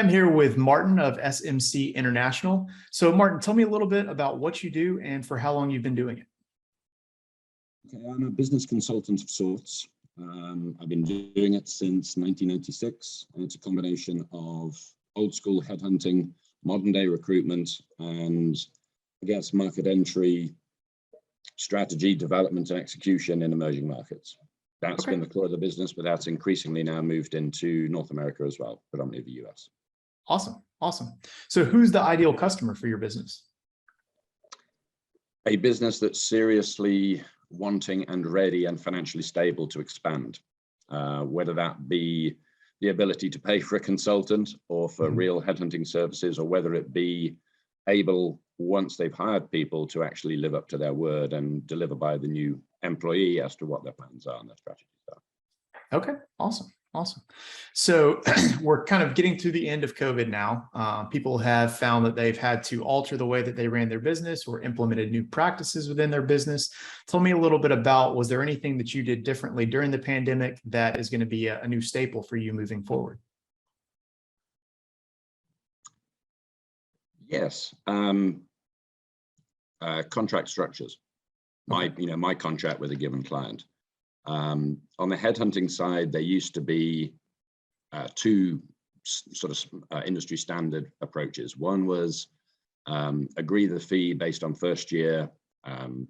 I'm here with Martin of SMC International. So Martin, tell me a little bit about what you do and for how long you've been doing it. Okay, I'm a business consultant of sorts. I've been doing it since 1996, and it's a combination of old school headhunting, modern day recruitment, and I guess market entry, strategy, development, and execution in emerging markets. That's been the core of the business, but that's increasingly now moved into North America as well, predominantly the US. Awesome. Awesome. So who's the ideal customer for your business? A business that's seriously wanting and ready and financially stable to expand, whether that be the ability to pay for a consultant or for real headhunting services, or whether it be able, once they've hired people, to actually live up to their word and deliver by the new employee as to what their plans are and their strategies are. Okay, awesome. Awesome. So we're kind of getting to the end of COVID now. People have found that they've had to alter the way that they ran their business or implemented new practices within their business. Tell me a little bit about, was there anything that you did differently during the pandemic that is going to be a new staple for you moving forward? Yes. Contract structures. My contract with a given client. On the headhunting side, there used to be two sort of industry standard approaches. One was agree the fee based on first year,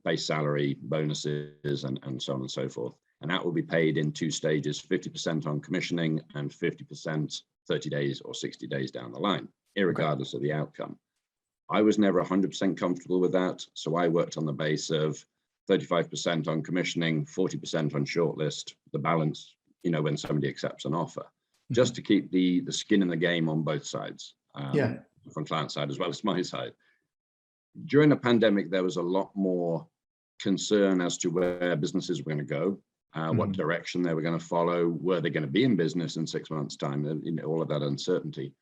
base salary, bonuses, and so on and so forth. And that will be paid in two stages, 50% on commissioning and 50% 30 days or 60 days down the line, irregardless of the outcome. I was never 100% comfortable with that. So I worked on the base of 35% on commissioning, 40% on shortlist, the balance, when somebody accepts an offer, just to keep the skin in the game on both sides, from client side as well as my side. During the pandemic, there was a lot more concern as to where businesses were going to go, what direction they were going to follow, were they going to be in business in 6 months' time, all of that uncertainty.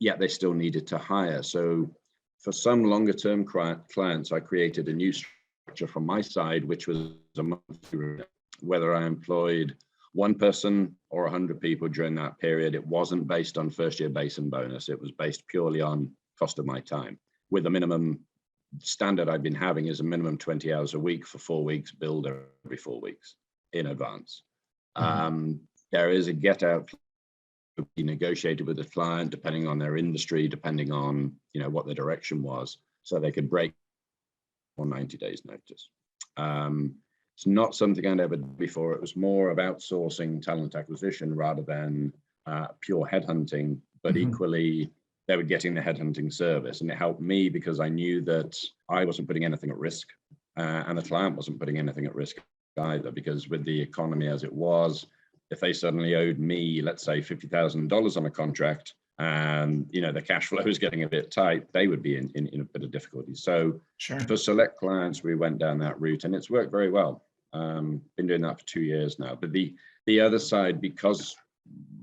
Yet they still needed to hire. So for some longer term clients, I created a new structure from my side, which was a monthly, whether I employed one person or 100 people during that period. It wasn't based on first year base and bonus. It was based purely on cost of my time, with a minimum standard I've been having is a minimum 20 hours a week for 4 weeks, billed every 4 weeks in advance. There is a get out to be negotiated with the client, depending on their industry, depending on what the direction was, so they could break on 90 days notice. It's not something I'd ever done before. It was more of outsourcing talent acquisition rather than pure headhunting, but equally they were getting the headhunting service, and it helped me because I knew that I wasn't putting anything at risk, and the client wasn't putting anything at risk either, because with the economy as it was, if they suddenly owed me, let's say $50,000 on a contract, and the cash flow is getting a bit tight, they would be in a bit of difficulty. So for select clients, we went down that route, and it's worked very well. Been doing that for 2 years now. But the other side, because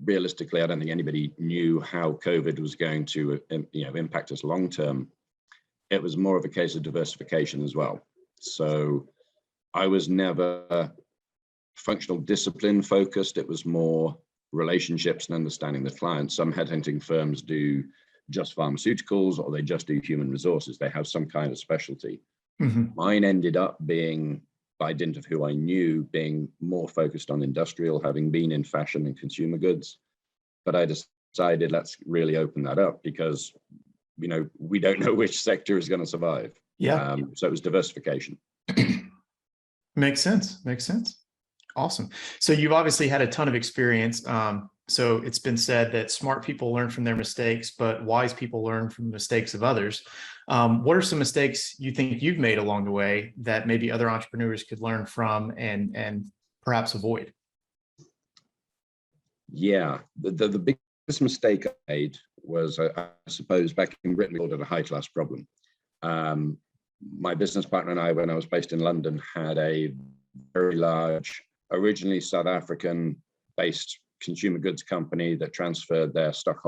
realistically, I don't think anybody knew how COVID was going to impact us long term, it was more of a case of diversification as well. So I was never functional discipline focused. It was more relationships and understanding the client. Some headhunting firms do just pharmaceuticals, or they just do human resources. They have some kind of specialty. Mine ended up being, by dint of who I knew, being more focused on industrial, having been in fashion and consumer goods. But I decided, let's really open that up, because we don't know which sector is going to survive. So it was diversification. Makes sense. Makes sense. Awesome. So you've obviously had a ton of experience. So it's been said that smart people learn from their mistakes, but wise people learn from the mistakes of others. What are some mistakes you think you've made along the way that maybe other entrepreneurs could learn from and perhaps avoid? Yeah, the biggest mistake I made was, I suppose, back in Britain, we called it a high class problem. My business partner and I, when I was based in London, had a very large, originally South African based consumer goods company that transferred their stock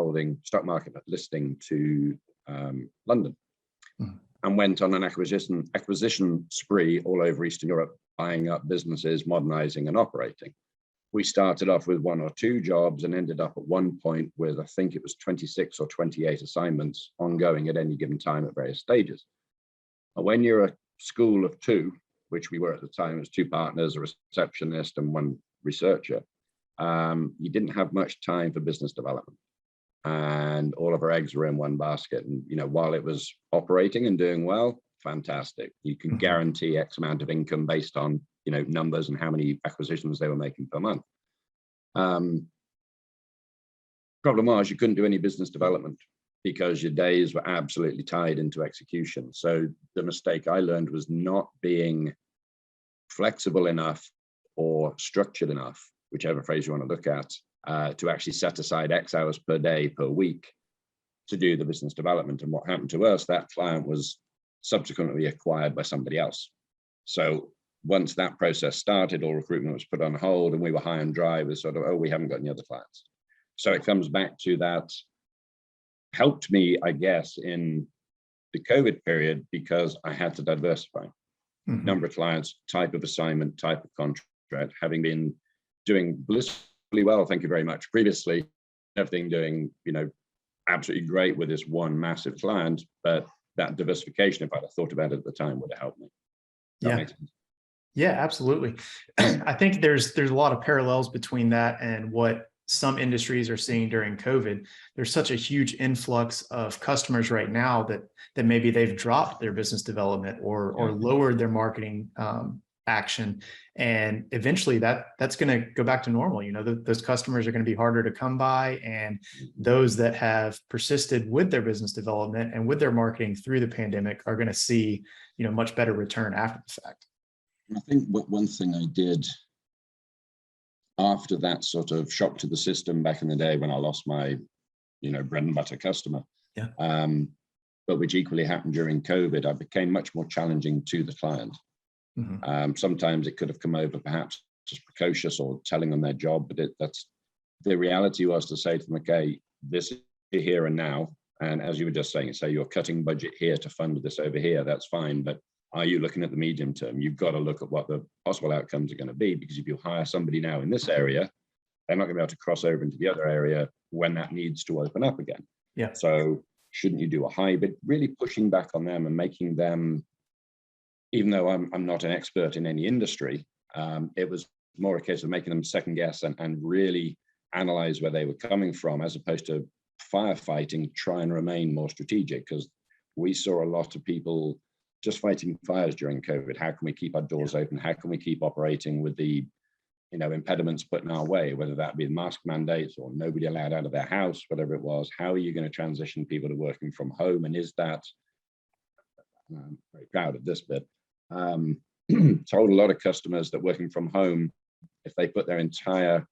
market listing to London, and went on an acquisition spree all over Eastern Europe, buying up businesses, modernizing and operating. we started off with 1 or 2 jobs and ended up at one point with, I think it was 26 or 28 assignments ongoing at any given time at various stages. And when you're a school of 2, which we were at the time, as 2 partners, a receptionist and 1 researcher, you didn't have much time for business development. And all of our eggs were in one basket. And, you know, while it was operating and doing well, fantastic. You can guarantee X amount of income based on, you know, numbers and how many acquisitions they were making per month. Problem was you couldn't do any business development because your days were absolutely tied into execution. So the mistake I learned was not being flexible enough or structured enough, whichever phrase you want to look at, to actually set aside X hours per day, per week to do the business development. And what happened to us, that client was subsequently acquired by somebody else. So once that process started, all recruitment was put on hold and we were high and dry with sort of, oh, we haven't got any other clients. So it comes back to that, helped me, I guess, in the COVID period because I had to diversify. Number of clients, type of assignment, type of contract, having been doing blissfully well, thank you very much, previously, everything doing, you know, absolutely great with this one massive client, but that diversification, if I'd have thought about it at the time, would have helped me. That makes sense. Yeah, absolutely. I think there's a lot of parallels between that and what some industries are seeing during COVID. There's such a huge influx of customers right now that maybe they've dropped their business development or lowered their marketing action, and eventually that's going to go back to normal. You know, those customers are going to be harder to come by, and those that have persisted with their business development and with their marketing through the pandemic are going to see, you know, much better return after the fact. I think one thing I did after that sort of shock to the system back in the day when I lost my, you know, bread and butter customer, but which equally happened during COVID, I became much more challenging to the client. Sometimes it could have come over perhaps just precocious or telling them their job, but that's the reality was to say to them, okay, this is here and now. And as you were just saying, say you're cutting budget here to fund this over here, that's fine. But are you looking at the medium term? You've got to look at what the possible outcomes are going to be, because if you hire somebody now in this area, they're not going to be able to cross over into the other area when that needs to open up again. So shouldn't you do a hybrid, really pushing back on them and making them, even though I'm not an expert in any industry, it was more a case of making them second guess and really analyze where they were coming from, as opposed to firefighting, try and remain more strategic, because we saw a lot of people just fighting fires during COVID. How can we keep our doors open? How can we keep operating with the, you know, impediments put in our way, whether that be the mask mandates or nobody allowed out of their house, whatever it was? How are you going to transition people to working from home? And is that, I'm very proud of this bit, told a lot of customers that working from home, if they put their entire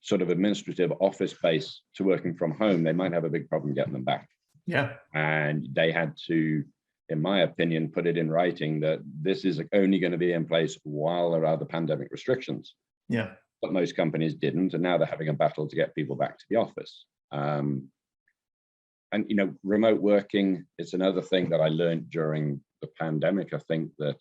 sort of administrative office space to working from home, they might have a big problem getting them back. And they had to, in my opinion, put it in writing that this is only going to be in place while there are the pandemic restrictions. But most companies didn't, and now they're having a battle to get people back to the office. And, you know, remote working is another thing that I learned during the pandemic. I think that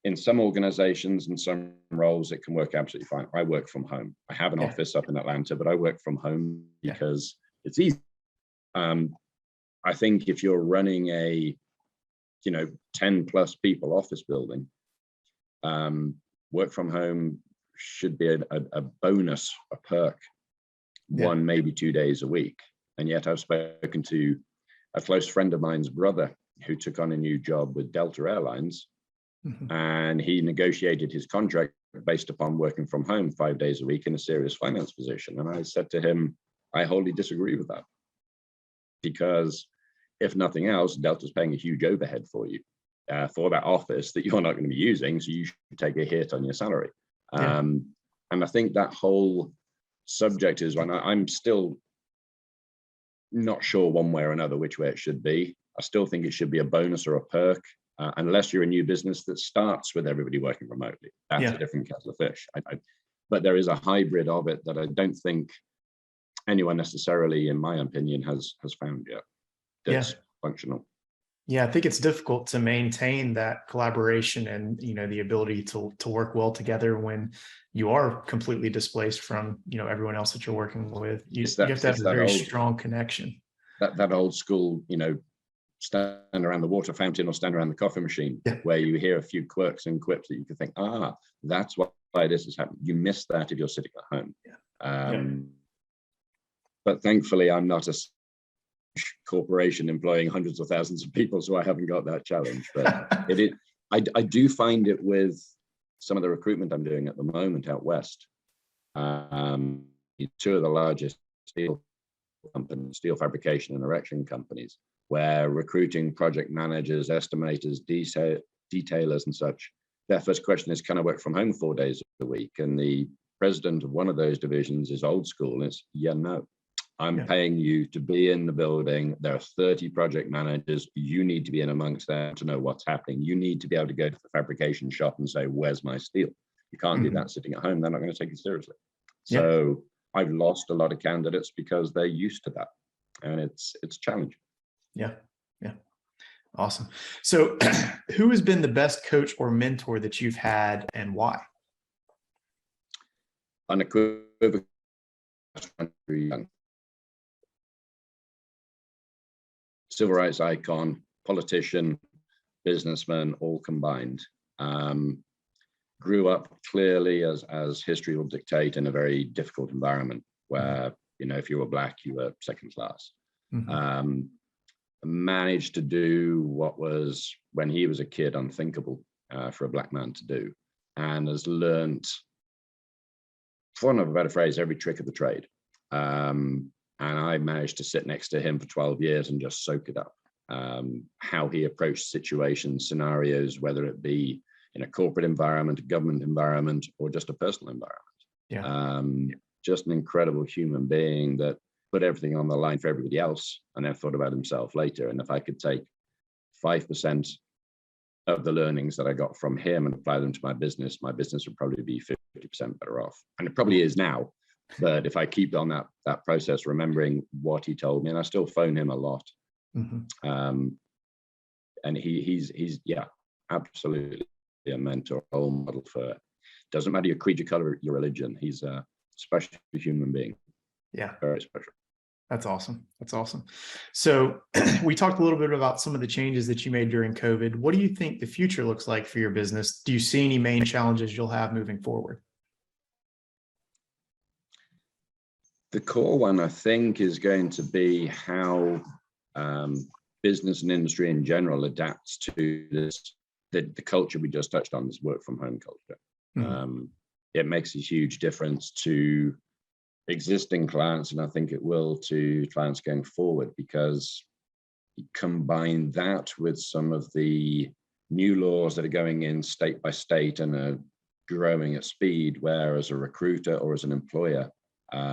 in some organizations and some roles, it can work absolutely fine. I work from home. I have an office up in Atlanta, but I work from home because it's easy. I think if you're running a, you know, 10 plus people office building, work from home should be a bonus, a perk, 1, maybe 2 days a week. And yet I've spoken to a close friend of mine's brother who took on a new job with Delta Airlines, and he negotiated his contract based upon working from home 5 days a week in a serious finance position. And I said to him, I wholly disagree with that, because if nothing else, Delta's paying a huge overhead for you for that office that you're not going to be using, so you should take a hit on your salary. And I think that whole subject is one I'm still not sure one way or another which way it should be. I still think it should be a bonus or a perk, unless you're a new business that starts with everybody working remotely. That's a different kettle of fish. But there is a hybrid of it that I don't think anyone necessarily, in my opinion, has found yet. That's functional. Yeah, I think it's difficult to maintain that collaboration and, the ability to work well together when you are completely displaced from, everyone else that you're working with. You have to have It's a that very old strong connection. that old school, stand around the water fountain or stand around the coffee machine, Yeah. where you hear a few quirks and quips that you can think, that's why this is happening. You miss that if you're sitting at home. Yeah. But thankfully, I'm not a corporation employing hundreds of thousands of people, so I haven't got that challenge. But I do find it with some of the recruitment I'm doing at the moment out west. Two of the largest steel companies, steel fabrication and erection companies, where recruiting project managers, estimators, detailers and such, their first question is, can I work from home 4 days a week? And the president of one of those divisions is old school. And it's, no, I'm paying you to be in the building. There are 30 project managers. You need to be in amongst them to know what's happening. You need to be able to go to the fabrication shop and say, where's my steel? You can't do that sitting at home. They're not going to take you seriously. So I've lost a lot of candidates because they're used to that. And it's challenging. Yeah. Awesome. So who has been the best coach or mentor that you've had and why? Unequivocally young. Civil rights icon, politician, businessman, all combined. Grew up clearly, as history will dictate, in a very difficult environment where, if you were Black, you were second class. Managed to do what was, when he was a kid, unthinkable for a Black man to do, and has learned, for want of a better phrase, every trick of the trade. And I managed to sit next to him for 12 years and just soak it up. How he approached situations, scenarios, whether it be in a corporate environment, a government environment, or just a personal environment. Just an incredible human being that put everything on the line for everybody else and then thought about himself later. And if I could take 5% of the learnings that I got from him and apply them to my business would probably be 50% better off. And it probably is now. But if I keep on that process, remembering what he told me, and I still phone him a lot. And he's absolutely a mentor, role model for, doesn't matter your creed, your color, your religion. He's a special human being. Yeah. Very special. That's awesome. So we talked a little bit about some of the changes that you made during COVID. What do you think the future looks like for your business? Do you see any main challenges you'll have moving forward? The core one, I think, is going to be how business and industry in general adapts to this, the culture we just touched on, this work from home culture. It makes a huge difference to existing clients, and I think it will to clients going forward, because you combine that with some of the new laws that are going in state by state and are growing at speed, where as a recruiter or as an employer,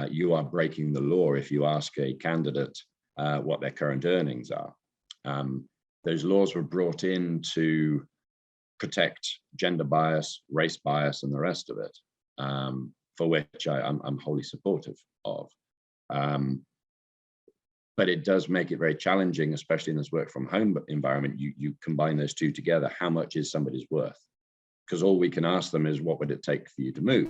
you are breaking the law if you ask a candidate what their current earnings are. Those laws were brought in to protect gender bias, race bias, and the rest of it, for which I'm wholly supportive of. But it does make it very challenging, especially in this work from home environment. You combine those two together. How much is somebody's worth? Because all we can ask them is, what would it take for you to move?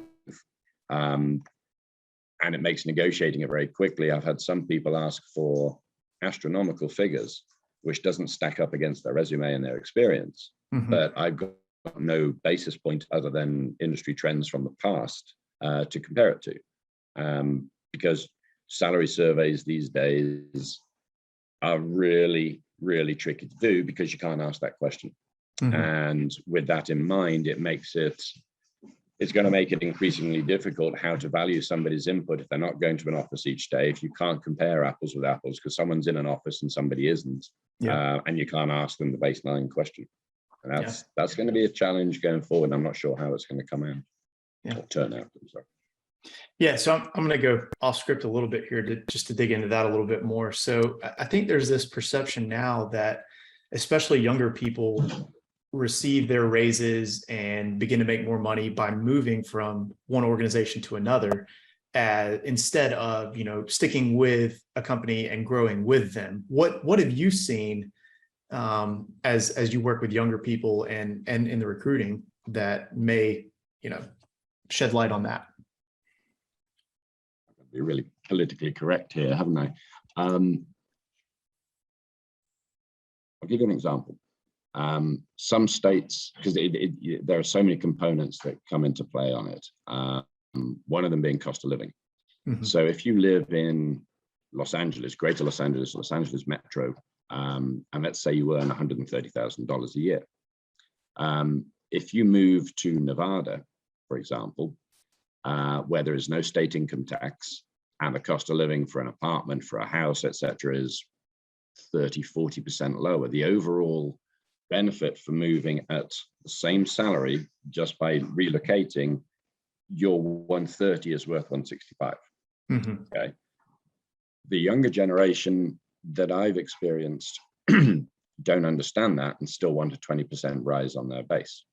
And it makes negotiating it very quickly. I've had some people ask for astronomical figures, which doesn't stack up against their resume and their experience. But I've got no basis point other than industry trends from the past to compare it to. Because salary surveys these days are really, really tricky to do, because you can't ask that question. And with that in mind, it's going to make it increasingly difficult how to value somebody's input if they're not going to an office each day, if you can't compare apples with apples because someone's in an office and somebody isn't, and you can't ask them the baseline question. And that's going to be a challenge going forward. I'm not sure how it's going to come out or turn out. I'm sorry. Yeah, so I'm going to go off script a little bit here to dig into that a little bit more. So I think there's this perception now that especially younger people receive their raises and begin to make more money by moving from one organization to another, instead of, sticking with a company and growing with them. What have you seen as you work with younger people and in the recruiting that may, shed light on that? I'll be really politically correct here, haven't I? I'll give you an example. Some states, because there are so many components that come into play on it. One of them being cost of living. Mm-hmm. So if you live in Los Angeles, Greater Los Angeles, Los Angeles Metro, and let's say you earn $130,000 a year. If you move to Nevada, for example, where there is no state income tax and the cost of living for an apartment, for a house, etc., is 30–40% lower, the overall benefit for moving at the same salary just by relocating, your 130 is worth 165. Mm-hmm. Okay. The younger generation that I've experienced don't understand that and still want a 20% rise on their base.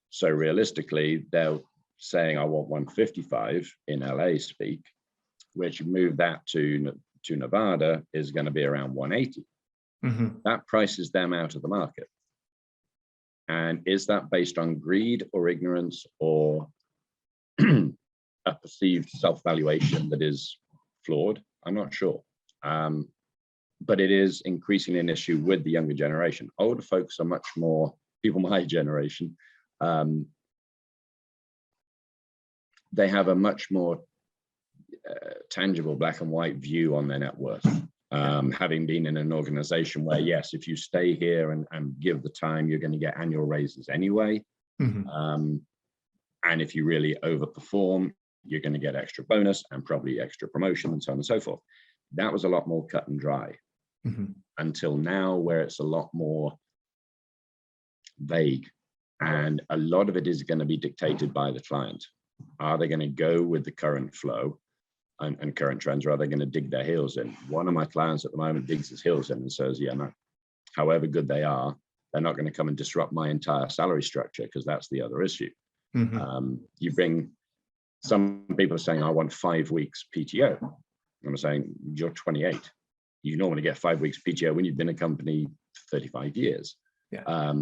So realistically, they're saying, I want 155 in LA speak, which move that to Nevada is going to be around 180. Mm-hmm. That prices them out of the market. And is that based on greed or ignorance or a perceived self-valuation that is flawed? I'm not sure. But it is increasingly an issue with the younger generation. Older folks are much more, people my generation, they have a much more tangible black and white view on their net worth. Having been in an organization where, yes, if you stay here and give the time, you're going to get annual raises anyway. Mm-hmm. And if you really overperform, you're going to get extra bonus and probably extra promotion and so on and so forth. That was a lot more cut and dry. Mm-hmm. Until now, where it's a lot more vague. And a lot of it is going to be dictated by the client. Are they going to go with the current flow and current trends, or are they going to dig their heels in? One of my clients at the moment digs his heels in and says, yeah, no, however good they are, they're not going to come and disrupt my entire salary structure, because that's the other issue. Mm-hmm. You bring, some people are saying, I want 5 weeks PTO. I'm saying, you're 28. You normally get 5 weeks PTO when you've been a company 35 years. Yeah.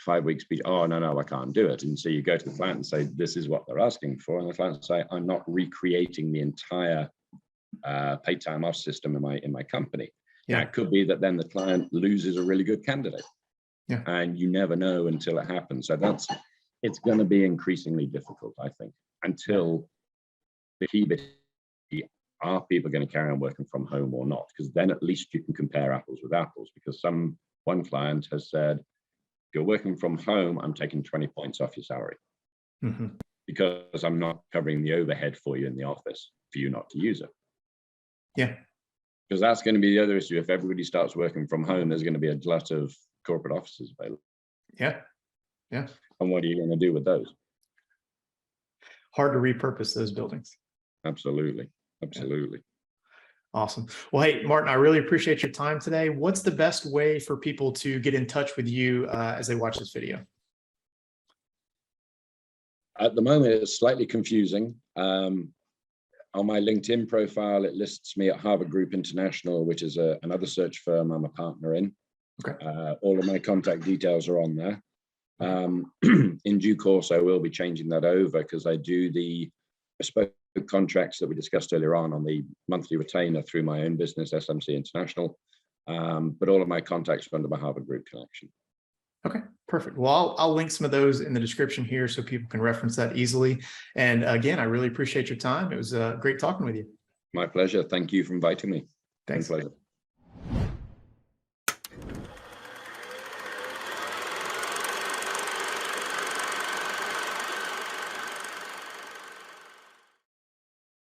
5 weeks PTO, oh, no, I can't do it. And so you go to the client and say, this is what they're asking for. And the client will say, I'm not recreating the entire paid time off system in my company. Yeah. Now, it could be that then the client loses a really good candidate. Yeah. And you never know until it happens. So it's going to be increasingly difficult, I think, until the key bit, are people going to carry on working from home or not? Because then at least you can compare apples with apples, because one client has said, if you're working from home, I'm taking 20 points off your salary. Mm-hmm. Because I'm not covering the overhead for you in the office for you not to use it. Yeah. Because that's going to be the other issue. If everybody starts working from home, there's going to be a glut of corporate offices available. Yeah. Yeah. And what are you going to do with those? Hard to repurpose those buildings. Absolutely. Absolutely. Awesome. Well, hey, Martin, I really appreciate your time today. What's the best way for people to get in touch with you as they watch this video? At the moment, it's slightly confusing. On my LinkedIn profile, it lists me at Harvard Group International, which is another search firm I'm a partner in. Okay. All of my contact details are on there. In due course, I will be changing that over, because I do the bespoke contracts that we discussed earlier on the monthly retainer through my own business, SMC International. But all of my contacts are under my Harvard Group connection. Okay, perfect. Well, I'll link some of those in the description here so people can reference that easily. And again, I really appreciate your time. It was great talking with you. My pleasure. Thank you for inviting me. Thanks. My pleasure.